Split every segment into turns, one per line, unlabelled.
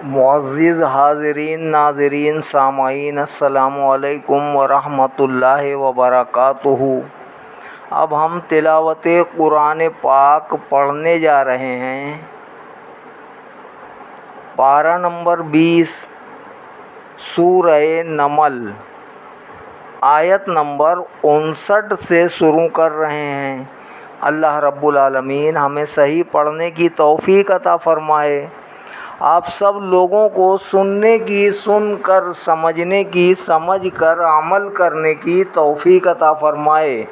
معزز حاضرین ناظرین سامعین السلام علیکم ورحمۃ اللہ وبرکاتہ۔ اب ہم تلاوت قرآن پاک پڑھنے جا رہے ہیں۔ پارہ نمبر 20 سورہ نمل، آیت نمبر 59 سے شروع کر رہے ہیں۔ اللہ رب العالمین ہمیں صحیح پڑھنے کی توفیق عطا فرمائے، آپ سب لوگوں کو سننے کی سن کر، سمجھنے کی سمجھ کر، عمل کرنے کی توفیق عطا فرمائے،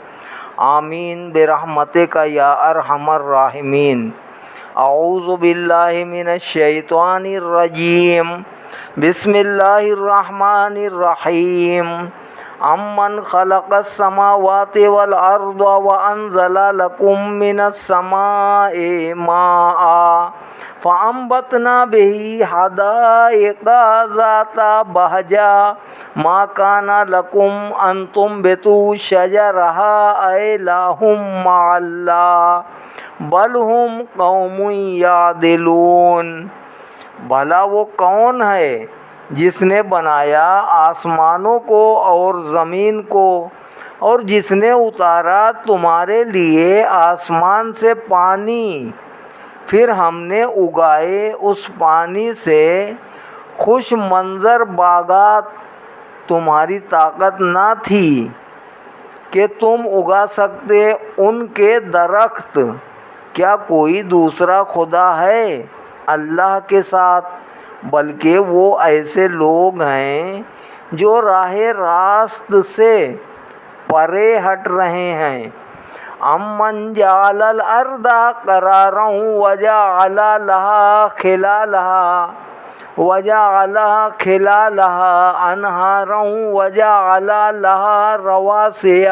آمین برحمتک یا ارحم الراحمین۔ اعوذ باللہ من الشیطان الرجیم، بسم اللہ الرحمن الرحیم۔ امن خلق السماوات والارض وانزل لکم من السماء ماء فانبتنا به حدائق ذات بہجہ ما کان لکم ان تنبتوا شجرها الہ مع اللہ بل ہم قوم یعدلون۔ بھلا وہ کون ہے جس نے بنایا آسمانوں کو اور زمین کو، اور جس نے اتارا تمہارے لیے آسمان سے پانی، پھر ہم نے اگائے اس پانی سے خوش منظر باغات۔ تمہاری طاقت نہ تھی کہ تم اگا سکتے ان کے درخت۔ کیا کوئی دوسرا خدا ہے اللہ کے ساتھ؟ بلکہ وہ ایسے لوگ ہیں جو راہ راست سے پرے ہٹ رہے ہیں۔ امن جعل الارض قرارا وجعل خلالها انہارا وجعل لها رواسي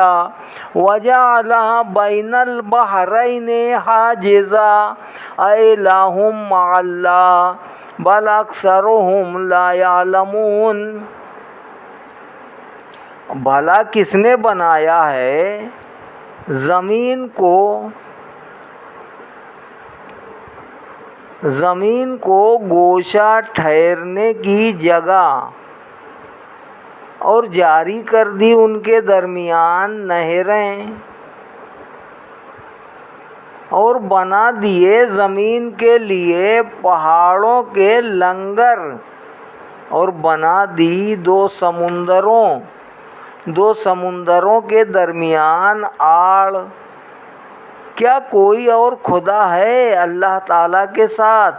وجعل بين البحرين حاجزا أإله مع الله بل أكثرهم لا يعلمون۔ بھلا کس نے بنایا ہے زمین کو گوشہ ٹھہرنے کی جگہ، اور جاری کر دی ان کے درمیان نہریں، اور بنا دیے زمین کے لیے پہاڑوں کے لنگر، اور بنا دی دو سمندروں کے درمیان آڑ۔ کیا کوئی اور خدا ہے اللہ تعالیٰ کے ساتھ؟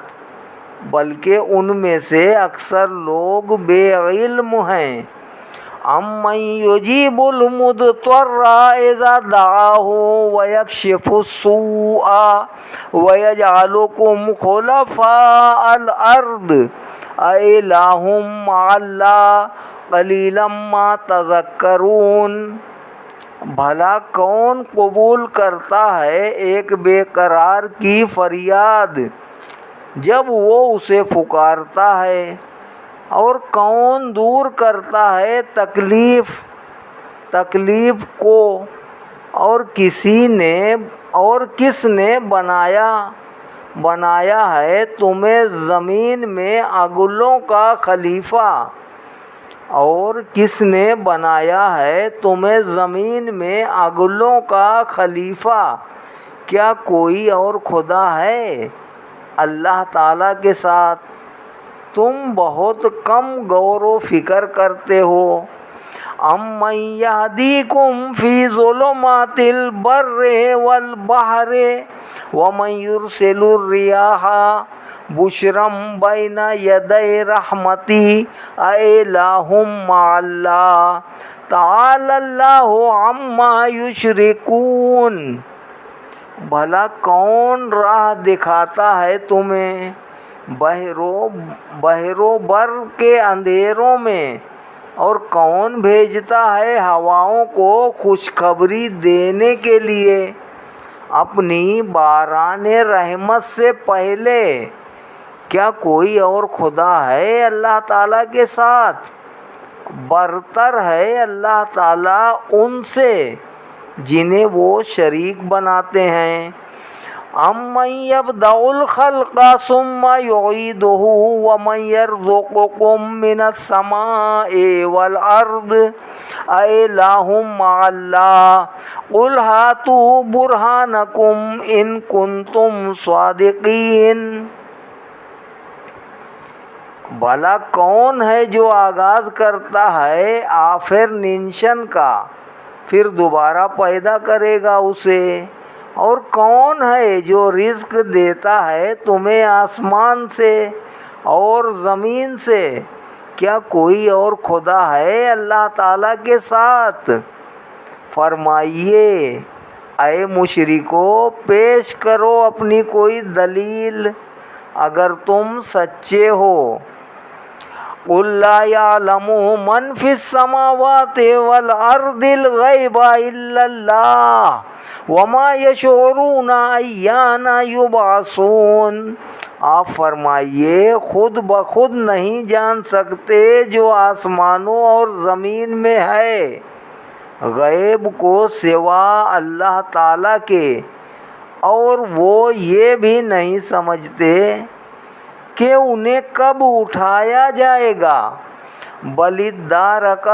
بلکہ ان میں سے اکثر لوگ بے علم ہیں۔ امن یجیب المضطر اذا دعاہ ویکشف السوء ویجعلکم خلفاء الارض اإلہ مع اللہ قلیلا ما تذکرون۔ بھلا کون قبول کرتا ہے ایک بے قرار کی فریاد جب وہ اسے پکارتا ہے، اور کون دور کرتا ہے تکلیف کو؟ اور کس نے بنایا ہے تمہیں زمین میں اگلوں کا خلیفہ؟ اور کس نے بنایا ہے تمہیں زمین میں اگلوں کا خلیفہ؟ کیا کوئی اور خدا ہے اللہ تعالیٰ کے ساتھ؟ تم بہت کم غور و فکر کرتے ہو۔ امن یہدیکم فی ظلمات البر والبحر ومن یرسل الرياح بشرا بین یدی رحمتہ اإلہ مع اللہ تعالی اللہ عما یشرکون۔ بھلا کون راہ دکھاتا ہے تمہیں بحر و بر کے اندھیروں میں، اور کون بھیجتا ہے ہواؤں کو خوشخبری دینے کے لیے اپنی باران رحمت سے پہلے؟ کیا کوئی اور خدا ہے اللہ تعالیٰ کے ساتھ؟ برتر ہے اللہ تعالیٰ ان سے جنہیں وہ شریک بناتے ہیں۔ امن یبدأ الخلق ثم یعیدہ ومن یرزقکم من السماء والارض اِلٰہ مع اللہ قل ہاتوا برہانکم ان کنتم صادقین۔ بھلا کون ہے جو آغاز کرتا ہے آفرینشن کا، پھر دوبارہ پیدا کرے گا اسے؟ اور کون ہے جو رزق دیتا ہے تمہیں آسمان سے اور زمین سے؟ کیا کوئی اور خدا ہے اللہ تعالیٰ کے ساتھ؟ فرمائیے اے مشرکو، پیش کرو اپنی کوئی دلیل اگر تم سچے ہو۔ قُلْ لَا يَعْلَمُ مَنْ فِي السَّمَاوَاتِ وَالْأَرْضِ الْغَيْبَ إِلَّا اللَّهُ وَمَا يَشْعُرُونَ أَيَّانَ يُبْعَثُونَ۔ آپ فرمائیے خود بخود نہیں جان سکتے جو آسمانوں اور زمین میں ہے غیب کو سوا اللہ تعالیٰ کے، اور وہ یہ بھی نہیں سمجھتے کہ انہیں کب اٹھایا جائے گا۔ بل ادارک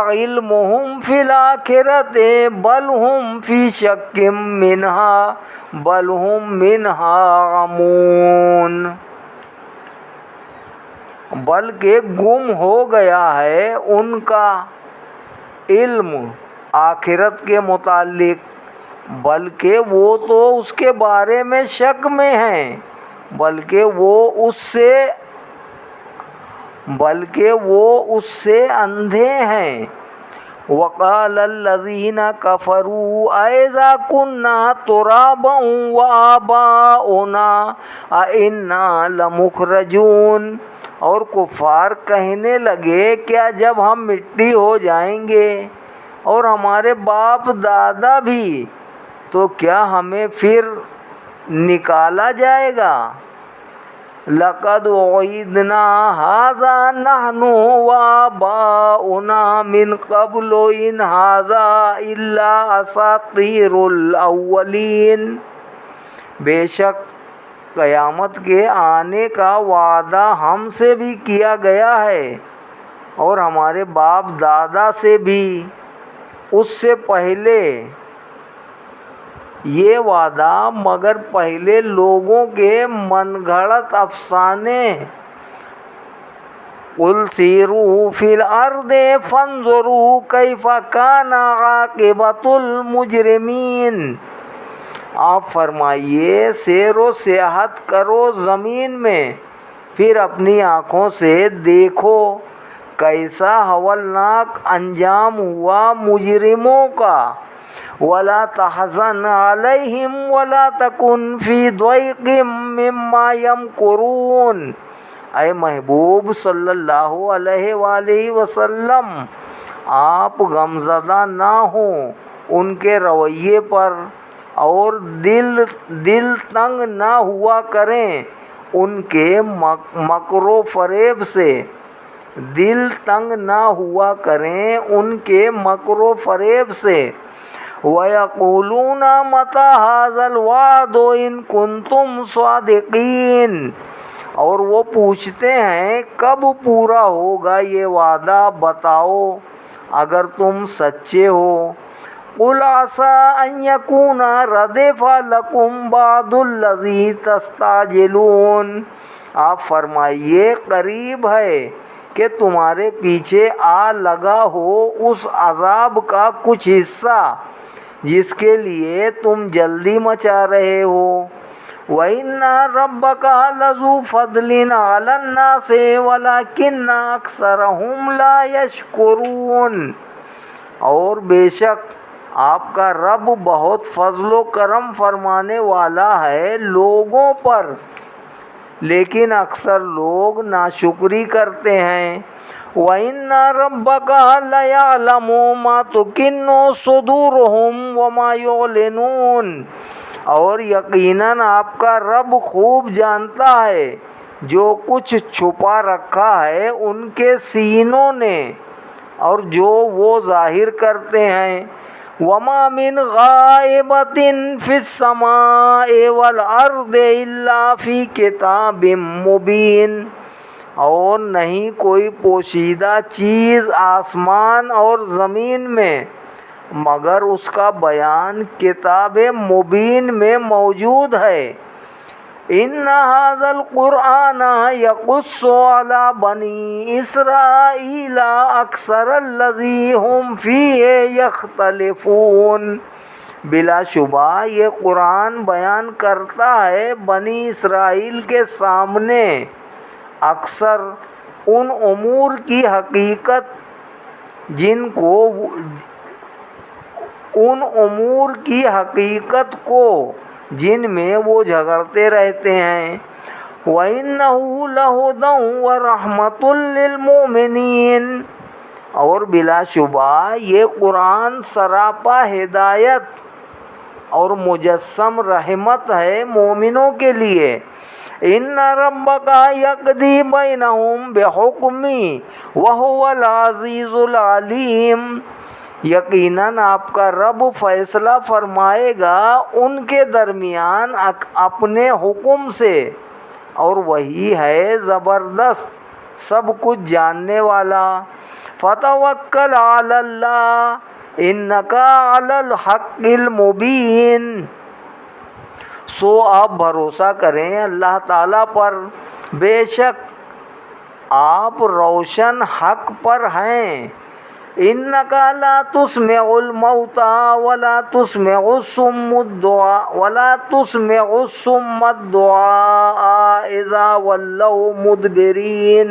علمہم فی الآخرۃ بل ہم فی شک منہا بل ہم منہا عمون۔ بلکہ گم ہو گیا ہے ان کا علم آخرت کے متعلق، بلکہ وہ تو اس کے بارے میں شک میں ہیں، بلکہ وہ اس سے اندھے ہیں۔ وقال الذین کفروا اذا کنا ترابا وآباؤنا انا لمخرجون۔ اور کفار کہنے لگے کیا جب ہم مٹی ہو جائیں گے اور ہمارے باپ دادا بھی، تو کیا ہمیں پھر نکالا جائے گا؟ لقد وعدنا ھذا نحن وآباؤنا من قبل ان ھذا الا اساطیر الاولین۔ بے شک قیامت کے آنے کا وعدہ ہم سے بھی کیا گیا ہے اور ہمارے باپ دادا سے بھی اس سے پہلے یہ وعدہ مگر پہلے لوگوں کے من گھڑت افسانے۔ قل سیروا فی الارض فانظروا کیف کان عاقبۃ المجرمین۔ آپ فرمائیے سیر و سیاحت کرو زمین میں، پھر اپنی آنکھوں سے دیکھو کیسا ہولناک انجام ہوا مجرموں کا۔ وَلَا تَحْزَنْ عَلَيْهِمْ وَلَا تَكُنْ فِي ضَيْقٍ مِّمَّا يَمْكُرُونَ۔ اے محبوب صلی اللہ علیہ وآلہ وسلم، آپ غمزدہ نہ ہوں ان کے رویے پر، اور دل تنگ نہ ہوا کریں ان کے مکر و فریب سے، دل تنگ نہ ہوا کریں ان کے مکر و فریب سے۔ وَيَقُولُونَ مَتَىٰ هَٰذَا الْوَعْدُ إِن كُنتُمْ صَادِقِينَ۔ اور وہ پوچھتے ہیں کب پورا ہوگا یہ وعدہ، بتاؤ اگر تم سچے ہو۔ قُلْ عَسَىٰ أَن يَكُونَ رَدِفَ لَكُمْ بَعْضُ الَّذِي تَسْتَعْجِلُونَ۔ آپ فرمائیے قریب ہے کہ تمہارے پیچھے آ لگا ہو اس عذاب کا کچھ حصہ جس کے لیے تم جلدی مچا رہے ہو۔ وَإِنَّ رَبَّكَ لَذُو فَضْلٍ عَلَى النَّاسِ وَلَٰكِنَّ أَكْثَرَهُمْ لَا يَشْكُرُونَ۔ اور بے شک آپ کا رب بہت فضل و کرم فرمانے والا ہے لوگوں پر، لیکن اکثر لوگ ناشکری کرتے ہیں۔ وَإِنَّ رَبَّكَ لَيَعْلَمُ مَا تُكِنُّ صُدُورُهُمْ وَمَا يُعْلِنُونَ۔ اور یقیناً آپ کا رب خوب جانتا ہے جو کچھ چھپا رکھا ہے ان کے سینوں نے اور جو وہ ظاہر کرتے ہیں. وَمَا مِنْ غَائِبَةٍ فِي السَّمَاءِ وَالْأَرْضِ إِلَّا فِي كِتَابٍ مُبِينٍ. اور نہیں کوئی پوشیدہ چیز آسمان اور زمین میں مگر اس کا بیان کتاب مبین میں موجود ہے. إِنَّ هَذَا الْقُرْآنَ يَقُصُّ عَلَى بَنِي إِسْرَائِيلَ أَكْثَرَ الَّذِي هُمْ فِيهِ يَخْتَلِفُونَ. بلا شبہ یہ قرآن بیان کرتا ہے بنی اسرائیل کے سامنے اکثر ان امور کی حقیقت کو جن میں وہ جھگڑتے رہتے ہیں. وَإِنَّهُ لَهُدًى وَرَحْمَةٌ لِّلْمُؤْمِنِينَ. اور بلا شبہ یہ قرآن سراپا ہدایت اور مجسم رحمت ہے مومنوں کے لیے. إِنَّ رَبَّكَ يَقْضِي بَيْنَهُمْ بِحُكْمِهِ وَهُوَ الْعَزِيزُ الْعَلِيمُ. یقیناً آپ کا رب فیصلہ فرمائے گا ان کے درمیان اپنے حکم سے اور وہی ہے زبردست سب کچھ جاننے والا. فَتَوَكَّلْ عَلَى اللَّهِ إِنَّكَ عَلَى الْحَقِّ الْمُبِينِ. سو آپ بھروسہ کریں اللہ تعالیٰ پر، بے شک آپ روشن حق پر ہیں. إِنَّكَ لَا تُسْمِعُ الْمَوْتَىٰ وَلَا تُسْمِعُ الصُّمَّ الدُّعَاءَ إِذَا وَلَّوْا مُدْبِرِينَ.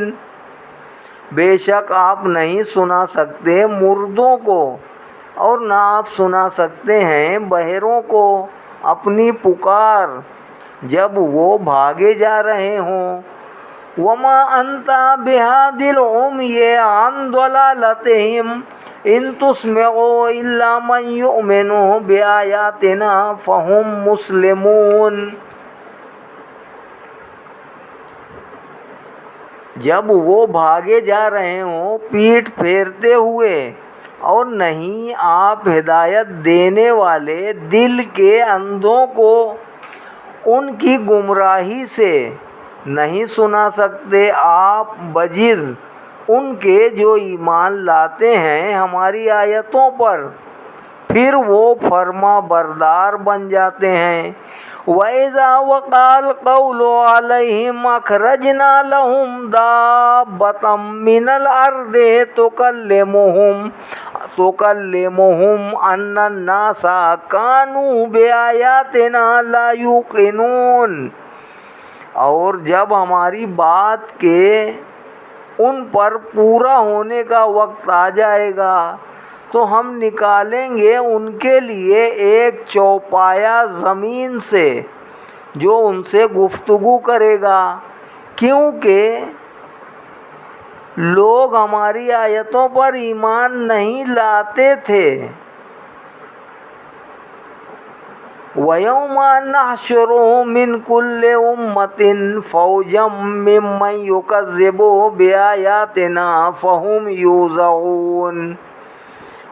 بے شک آپ نہیں سنا سکتے مردوں کو اور نہ آپ سنا سکتے ہیں بہروں کو اپنی پکار جب وہ بھاگے جا رہے ہوں. وَمَا أَنْتَ بِهَادِي الْعُمْيِ عَنْ ضَلَالَتِهِمْ إِن تُسْمِعُ إِلَّا مَن يُؤْمِنُ بِآيَاتِنَا فَهُمْ مُسْلِمُونَ. جب وہ بھاگے جا رہے ہوں پیٹھ پھیرتے ہوئے، اور نہیں آپ ہدایت دینے والے دل کے اندھوں کو ان کی گمراہی سے نہیں سنا سکتے آپ بجز ان کے جو ایمان لاتے ہیں ہماری آیتوں پر، پھر وہ فرما بردار بن جاتے ہیں. وَإِذَا وَقَعَ الْقَوْلُ عَلَيْهِمْ أَخْرَجْنَا لَهُمْ دَابَّةً مِّنَ الْأَرْضِ تُكَلِّمُهُمْ أَنَّ النَّاسَ كَانُوا بِآيَاتِنَا لَا يُوقِنُونَ. اور جب ہماری بات کے ان پر پورا ہونے کا وقت آ جائے گا تو ہم نکالیں گے ان کے لیے ایک چوپایا زمین سے جو ان سے گفتگو کرے گا، کیونکہ لوگ ہماری آیتوں پر ایمان نہیں لاتے تھے. وَيَوْمَ نَحْشُرُ مِنْ كُلِّ أُمَّةٍ فَوْجًا مِّمَّن يُكَذِّبُ بِآيَاتِنَا فَهُمْ يُوزَعُونَ.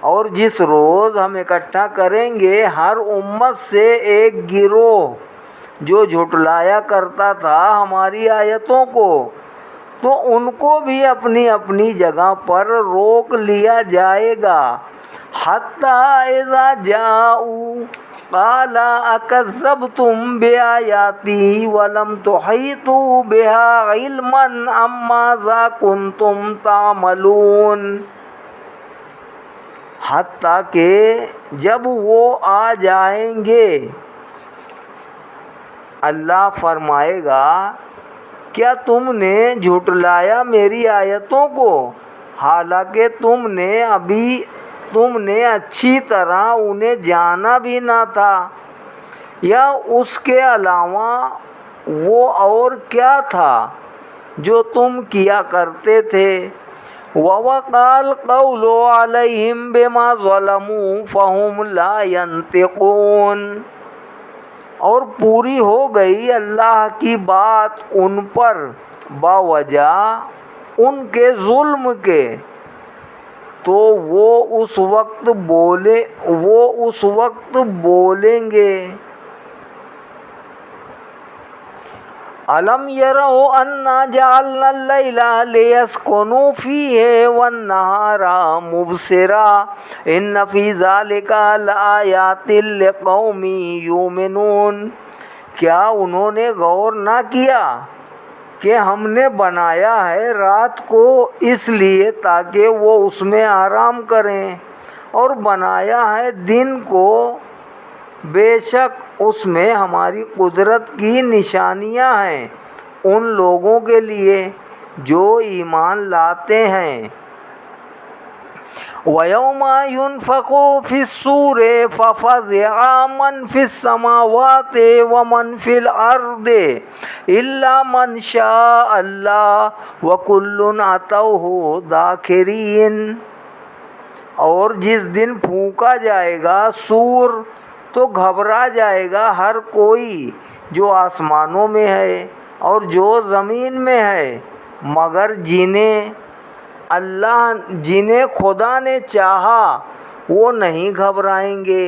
اور جس روز ہم اکٹھا کریں گے ہر امت سے ایک گروہ جو جھٹلایا کرتا تھا ہماری آیتوں کو، تو ان کو بھی اپنی اپنی جگہ پر روک لیا جائے گا. حَتَّىٰ إِذَا جَاءُوا قَالَ أَكَذَّبْتُم بِآيَاتِي وَلَمْ تُحِيطُوا بِهَا عِلْمًا أَم مَّاذَا كُنتُمْ تَعْمَلُونَ. حتیٰ کہ جب وہ آ جائیں گے اللہ فرمائے گا کیا تم نے جھٹلایا میری آیتوں کو حالانکہ تم نے اچھی طرح انہیں جانا بھی نہ تھا، یا اس کے علاوہ وہ اور کیا تھا جو تم کیا کرتے تھے. وَوَقَعَ الْقَوْلُ عَلَيْهِمْ بِمَا ظَلَمُوا فَهُمْ لَا يَنطِقُونَ. اور پوری ہو گئی اللہ کی بات ان پر باوجہ ان کے ظلم کے، تو وہ اس وقت بولیں گے الم یروا انا جعلنا اللیل لیسکنوا فیہ والنہار مبصرا ان فی ذلک لآیات لقوم یؤمنون۔ کیا انہوں نے غور نہ کیا کہ ہم نے بنایا ہے رات کو اس لیے تاکہ وہ اس میں آرام کریں، اور بنایا ہے دن کو، بے شک اس میں ہماری قدرت کی نشانیاں ہیں ان لوگوں کے لیے جو ایمان لاتے ہیں۔ وَيَوْمَ يُنفَخُ فِي الصُّورِ فَفَزِعَ مَنْ فِي السَّمَاوَاتِ وَمَنْ فِي الْأَرْضِ إِلَّا مَنْ شَاءَ اللَّهُ وَكُلٌّ أَتَوْهُ دَاخِرِينَ۔ اور جس دن پھونکا جائے گا سور تو گھبرا جائے گا ہر کوئی جو آسمانوں میں ہے اور جو زمین میں ہے، مگر جنہیں خدا نے چاہا وہ نہیں گھبرائیں گے،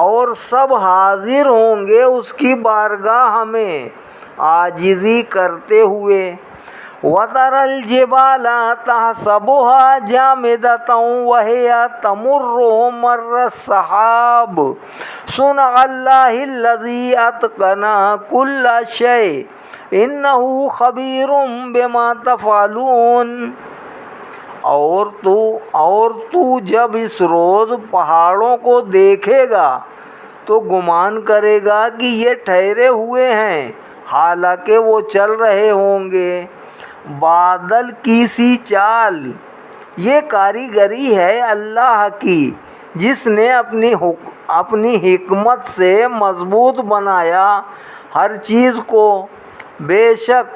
اور سب حاضر ہوں گے اس کی بارگاہ میں عاجزی کرتے ہوئے۔ وَتَرَى الْجِبَالَ تَحْسَبُهَا جَامِدَةً وَهِيَ تَمُرُّ مَرَّ السَّحَابِ صُنْعَ اللَّهِ الَّذِي أَتْقَنَ كُلَّ شَيْءٍ إِنَّهُ خَبِيرٌ بِمَا تَفْعَلُونَ۔ اور تو جب اس روز پہاڑوں کو دیکھے گا تو گمان کرے گا کہ یہ ٹھہرے ہوئے ہیں حالانکہ وہ چل رہے ہوں گے۔ بادل کی سی چال، یہ کاریگری ہے اللہ کی جس نے اپنی حکمت سے مضبوط بنایا ہر چیز کو، بے شک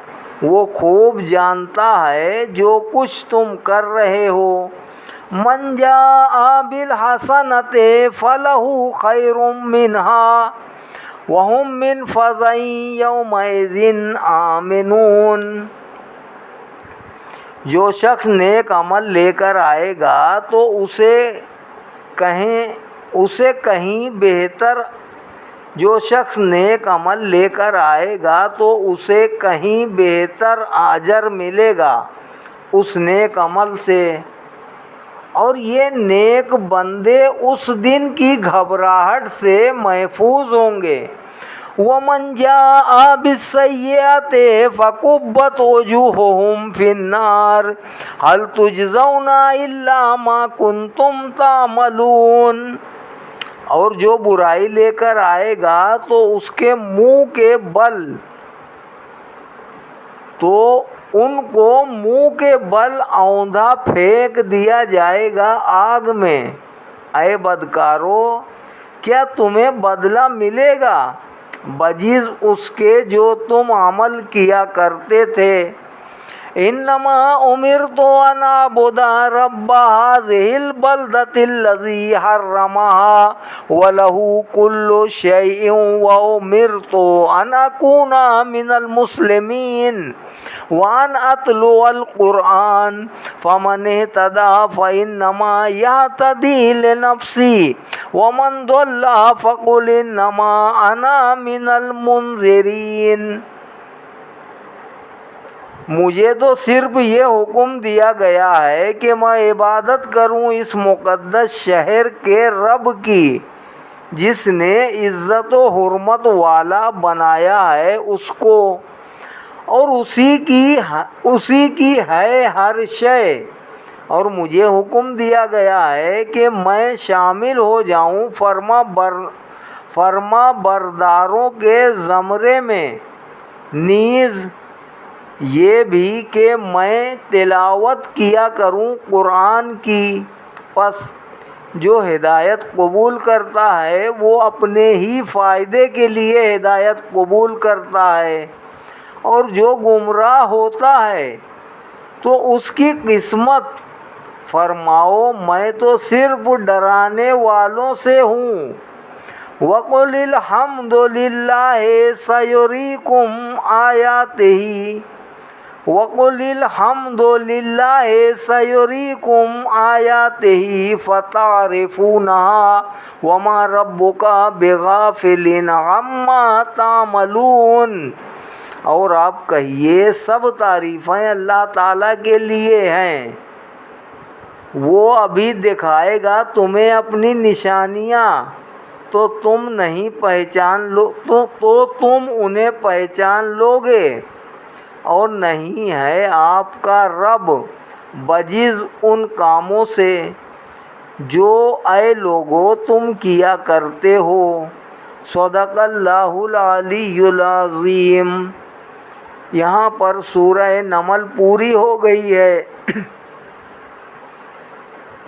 وہ خوب جانتا ہے جو کچھ تم کر رہے ہو۔ من جاء بالحسنۃ فلہ خیر منہا وہم من فزع یومئذ آمنون۔ جو شخص نیک عمل لے کر آئے گا تو اسے کہیں بہتر اجر ملے گا اس نیک عمل سے، اور یہ نیک بندے اس دن کی گھبراہٹ سے محفوظ ہوں گے۔ وَمَنْ جَاءَ بِالسَّيِّئَةِ فَكُبَّتْ وُجُوهُهُمْ فِي النَّارِ هَلْ تُجْزَوْنَ إِلَّا مَا كُنْتُمْ تَعْمَلُونَ۔ اور جو برائی لے کر آئے گا تو اس کے منہ کے بل اوندھا پھینک دیا جائے گا آگ میں۔ اے بدکارو، کیا تمہیں بدلہ ملے گا بجز اس کے جو تم عمل کیا کرتے تھے؟ انما امرت ان اعبد رب هذه البلدة الذي حرمها وله كل شيء وامرت ان اكون من المسلمين وان اتلو القرآن فمن اهتدى فانما يهتدي لنفسه ومن ضل فقل انما انا من المنذرين۔ مجھے تو صرف یہ حکم دیا گیا ہے کہ میں عبادت کروں اس مقدس شہر کے رب کی جس نے عزت و حرمت والا بنایا ہے اس کو، اور اسی کی ہے ہر شے، اور مجھے حکم دیا گیا ہے کہ میں شامل ہو جاؤں فرما برداروں کے زمرے میں، نیز یہ بھی کہ میں تلاوت کیا کروں قرآن کی، پس جو ہدایت قبول کرتا ہے وہ اپنے ہی فائدے کے لیے ہدایت قبول کرتا ہے، اور جو گمراہ ہوتا ہے تو اس کی قسمت۔ فرماؤ میں تو صرف ڈرانے والوں سے ہوں۔ وَقُلِ الْحَمْدُ لِلَّهِ سَيُرِيكُمْ آيَاتِهِ وَقُلِ الْحَمْدُ لِلَّهِ سَيُرِيكُمْ آيَاتِهِ فَتَعْرِفُونَهَا وَمَا رَبُّكَ بِغَافِلٍ عَمَّا تَعْمَلُونَ۔ اور آپ کہیے سب تعریفیں اللہ تعالیٰ کے لیے ہیں، وہ ابھی دکھائے گا تمہیں اپنی نشانیاں تو تم انہیں پہچان لوگے، اور نہیں ہے آپ کا رب بجز ان کاموں سے جو اے لوگو تم کیا کرتے ہو۔ صدق اللہ العلی العظیم۔ یہاں پر سورہ نمل پوری ہو گئی ہے۔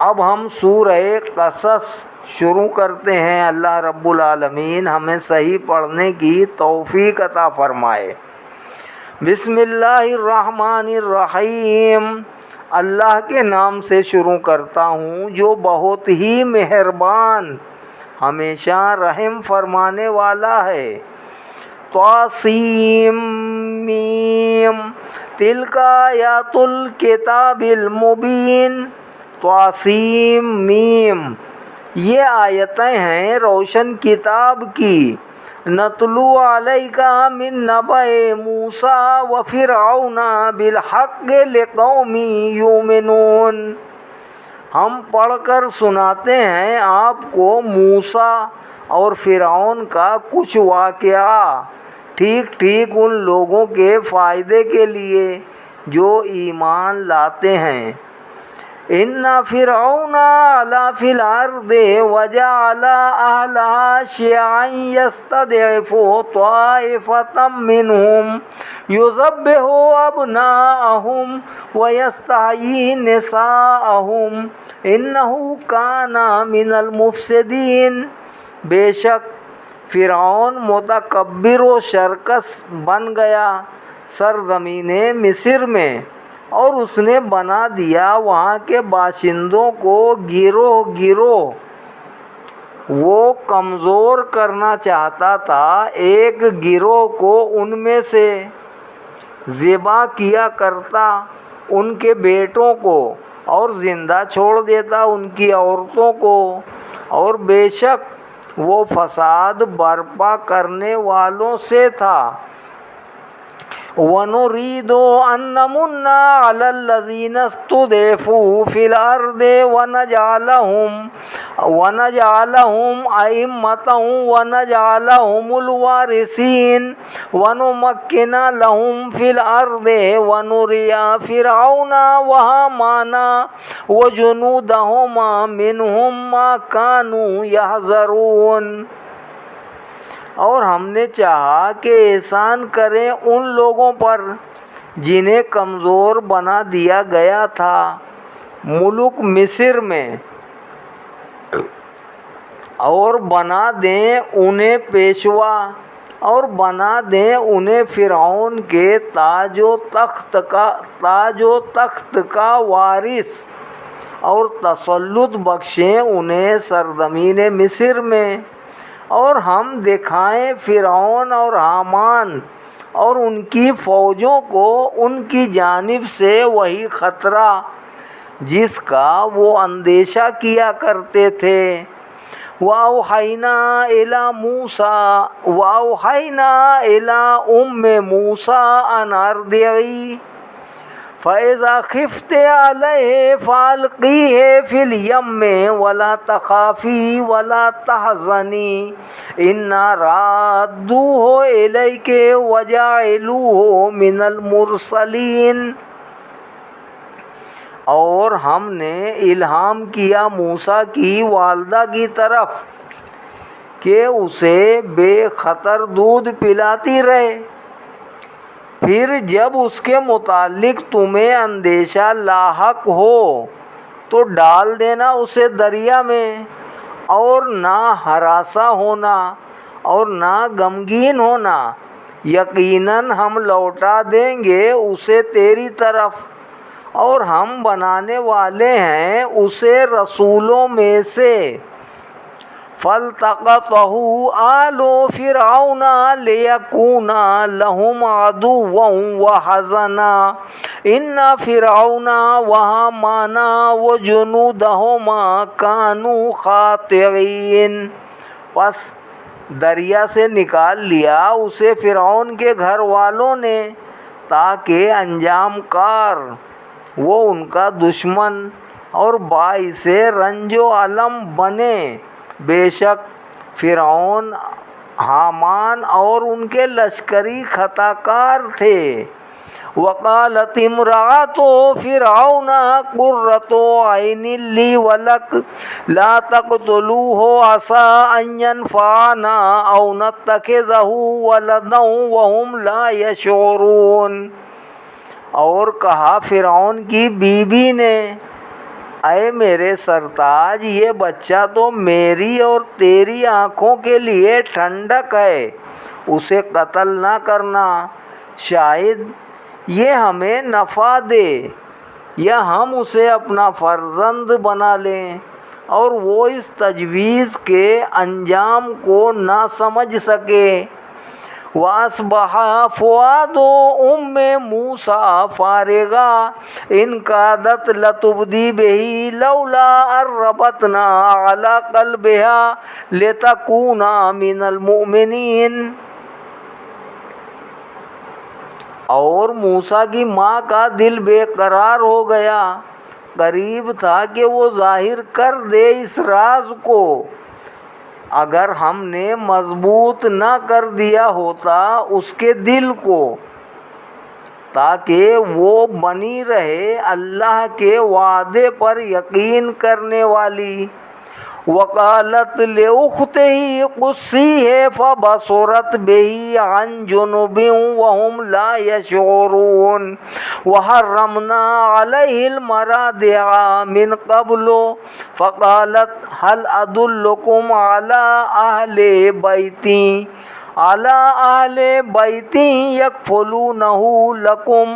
اب ہم سورہ قصص شروع کرتے ہیں۔ اللہ رب العالمین ہمیں صحیح پڑھنے کی توفیق عطا فرمائے۔ بسم اللہ الرحمن الرحیم۔ اللہ کے نام سے شروع کرتا ہوں جو بہت ہی مہربان ہمیشہ رحم فرمانے والا ہے۔ طاسیم میم تلک آیات الکتاب المبین۔ طاسیم میم یہ آیتیں ہیں روشن کتاب کی۔ نتلو علیک من نبأ موسیٰ وفرعون بالحق لقوم یؤمنون۔ ہم پڑھ کر سناتے ہیں آپ کو موسیٰ اور فرعون کا کچھ واقعہ ٹھیک ٹھیک ان لوگوں کے فائدے کے لیے جو ایمان لاتے ہیں۔ ان فرعون علا فی الارض وجعل اہلہا شیعا یستضعف طائفۃ منہم یذبح ابناءہم ویستحیی نساءہم انہ کان من المفسدین۔ بے شک فرعون متکبر و شرکس بن گیا سرزمین مصر میں، اور اس نے بنا دیا وہاں کے باشندوں کو گروہ گروہ۔ وہ کمزور کرنا چاہتا تھا ایک گروہ کو ان میں سے، ذبح کیا کرتا ان کے بیٹوں کو اور زندہ چھوڑ دیتا ان کی عورتوں کو، اور بے شک وہ فساد برپا کرنے والوں سے تھا۔ وَنُرِيدُ أَن نَّمُنَّ عَلَى الَّذِينَ اسْتُضْعِفُوا فِي الْأَرْضِ وَنَجْعَلَهُمْ أَئِمَّةً وَنَجْعَلَهُمُ الْوَارِثِينَ وَنُمَكِّنَ لَهُمْ فِي الْأَرْضِ وَنُرِيَ فِرْعَوْنَ وَهَامَانَ وَجُنُودَهُمَا مِنْهُمْ مَا كَانُوا يَحْذَرُونَ۔ اور ہم نے چاہا کہ احسان کریں ان لوگوں پر جنہیں کمزور بنا دیا گیا تھا ملک مصر میں، اور بنا دیں انہیں پیشوا، اور بنا دیں انہیں فرعون کے تاج و تخت کا وارث، اور تسلط بخشیں انہیں سرزمین مصر میں، اور ہم دکھائیں فرعون اور حامان اور ان کی فوجوں کو ان کی جانب سے وہی خطرہ جس کا وہ اندیشہ کیا کرتے تھے۔ وَأَوْحَيْنَا إِلَىٰ أُمِّ مُوسَىٰ أَنْ أَرْضِعِيهِ فَإِذَا خِفْتِ عَلَيْهِ فَأَلْقِيهِ فِي الْيَمِّ وَلَا تَخَافِي وَلَا تَحْزَنِي إِنَّا رَادُّوهُ إِلَيْكِ وَجَاعِلُوهُ مِنَ الْمُرْسَلِينَ۔ اور ہم نے الہام کیا موسیٰ کی والدہ کی طرف کہ اسے بے خطر دودھ پلاتی رہے، پھر جب اس کے متعلق تمہیں اندیشہ لاحق ہو تو ڈال دینا اسے دریا میں، اور نہ ہراساں ہونا اور نہ غمگین ہونا، یقیناً ہم لوٹا دیں گے اسے تیری طرف، اور ہم بنانے والے ہیں اسے رسولوں میں سے۔ فالتقطه آل فرعون ليكون لهم عدوا وحزنا إن فرعون وهامان وجنودهما كانوا خاطئين۔ پس دریا سے نکال لیا اسے فرعون کے گھر والوں نے تاکہ انجام کار وہ ان کا دشمن اور باعث رنج و الم بنے۔ بے شک فرعون، حامان اور ان کے لشکری خطا کار تھے۔ وقالت امرأۃ فرعون قرۃ عین لی ولک لا تقتلوه عسى ان ينفعنا او نتخذه ولدا وهم لا يشعرون۔ اور کہا فرعون کی بیوی نے، اے میرے سرتاج، یہ بچہ تو میری اور تیری آنکھوں کے لیے ٹھنڈک ہے، اسے قتل نہ کرنا، شاید یہ ہمیں نفع دے یا ہم اسے اپنا فرزند بنا لیں، اور وہ اس تجویز کے انجام کو نہ سمجھ سکے۔ وَأَصْبَحَ فُؤَادُ أُمِّ مُوسَىٰ فَارِغًا إِنْ كَادَتْ لَتُبْدِي بِهِ لَوْلَا أَن رَّبَطْنَا عَلَىٰ قَلْبِهَا لِتَكُونَ مِنَ الْمُؤْمِنِينَ۔ اور موسیٰ کی ماں کا دل بے قرار ہو گیا، قریب تھا کہ وہ ظاہر کر دے اس راز کو، اگر ہم نے مضبوط نہ کر دیا ہوتا اس کے دل کو، تاکہ وہ بنی رہے اللہ کے وعدے پر یقین کرنے والی۔ وقالت لأخته قصيه فبصرت به عن جنب وهم لا يشعرون وحرمنا عليه المراضع من قبل فقالت هل أدلكم على أهل بيت يكفلونه لكم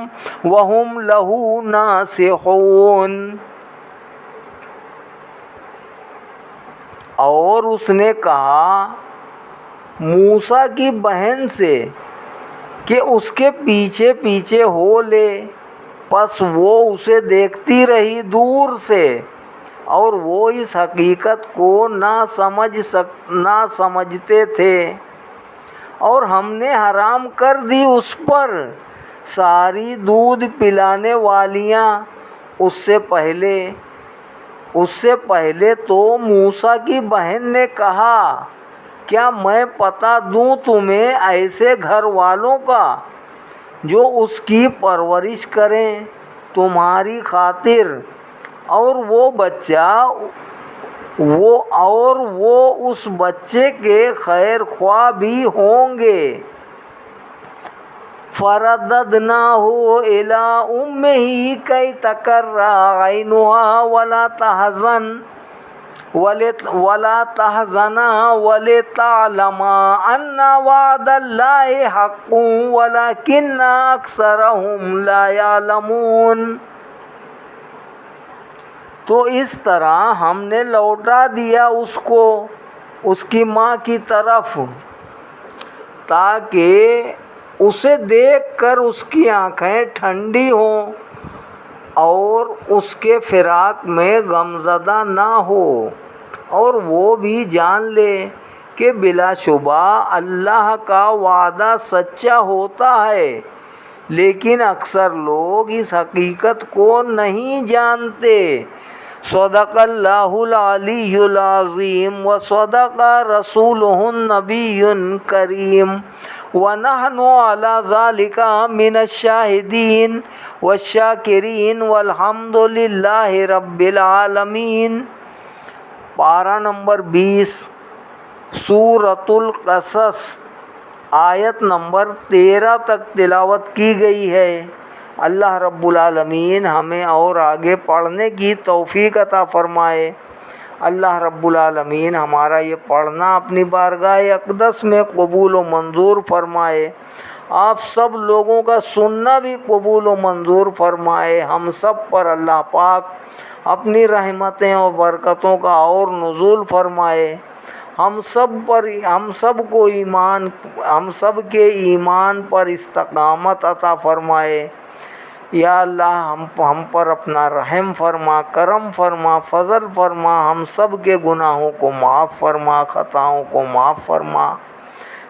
وهم له ناصحون۔ اور اس نے کہا موسیٰ کی بہن سے کہ اس کے پیچھے پیچھے ہو لے، پس وہ اسے دیکھتی رہی دور سے، اور وہ اس حقیقت کو نہ سمجھتے تھے، اور ہم نے حرام کر دی اس پر ساری دودھ پلانے والیاں اس سے پہلے تو موسیٰ کی بہن نے کہا، کیا میں پتہ دوں تمہیں ایسے گھر والوں کا جو اس کی پرورش کریں تمہاری خاطر، اور وہ اس بچے کے خیر خواہ بھی ہوں گے۔ فَرَدَّدْنَاهُ إِلَىٰ أُمِّهِ كَيْ تَقَرَّ عَيْنُهَا وَلَا تَحْزَنَ وَلِتَعْلَمَ أَنَّ وَعْدَ اللَّهِ حَقٌّ وَلَٰكِنَّ أَكْثَرَهُمْ لَا يَعْلَمُونَ۔ تو اس طرح ہم نے لوٹا دیا اس کو اس کی ماں کی طرف، تاکہ اسے دیکھ کر اس کی آنکھیں ٹھنڈی ہوں اور اس کے فراق میں غمزدہ نہ ہو، اور وہ بھی جان لے کہ بلا شبہ اللہ کا وعدہ سچا ہوتا ہے، لیکن اکثر لوگ اس حقیقت کو نہیں جانتے۔ صدق اللہ العلی العظیم وصدق رسولہ النبی الکریم ونحن علی ذلک من الشاہدین والشاکرین والحمد للہ رب العالمین۔ پارہ نمبر 20 سورۃ القصص، آیت نمبر 13 تک تلاوت کی گئی ہے۔ اللہ رب العالمین ہمیں اور آگے پڑھنے کی توفیق عطا فرمائے۔ اللہ رب العالمین ہمارا یہ پڑھنا اپنی بارگاہ اقدس میں قبول و منظور فرمائے۔ آپ سب لوگوں کا سننا بھی قبول و منظور فرمائے۔ ہم سب پر اللہ پاک اپنی رحمتیں اور برکتوں کا اور نزول فرمائے۔ ہم سب کے ایمان پر استقامت عطا فرمائے۔ یا اللہ ہم پر اپنا رحم فرما، کرم فرما، فضل فرما، ہم سب کے گناہوں کو معاف فرما، خطاؤں کو معاف فرما۔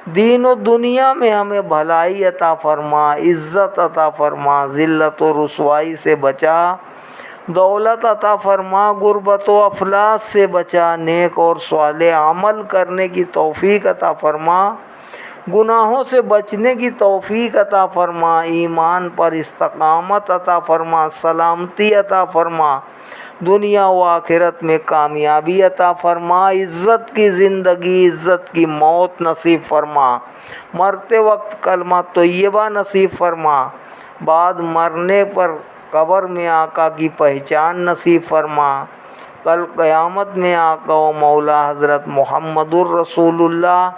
دین و دنیا میں ہمیں بھلائی عطا فرما، عزت عطا فرما، ذلت و رسوائی سے بچا، دولت عطا فرما، غربت و افلاس سے بچا، نیک اور صالح عمل کرنے کی توفیق عطا فرما، گناہوں سے بچنے کی توفیق عطا فرما، ایمان پر استقامت عطا فرما، سلامتی عطا فرما، دنیا و آخرت میں کامیابی عطا فرما، عزت کی زندگی، عزت کی موت نصیب فرما، مرتے وقت کلمہ طیبہ نصیب فرما، بعد مرنے پر قبر میں آقا کی پہچان نصیب فرما، کل قیامت میں آقا و مولا حضرت محمد الرسول اللہ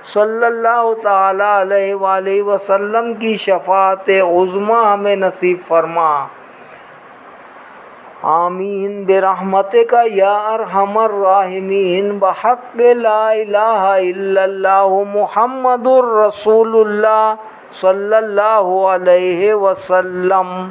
صلی اللہ تعالیٰ علیہ وآلہ وسلم کی شفاعت عظمیٰ ہمیں نصیب فرما۔ آمین برحمتک یا ارحم الراحمین، بحق لا الہ الا اللہ محمد الرسول اللہ صلی اللہ علیہ وسلم۔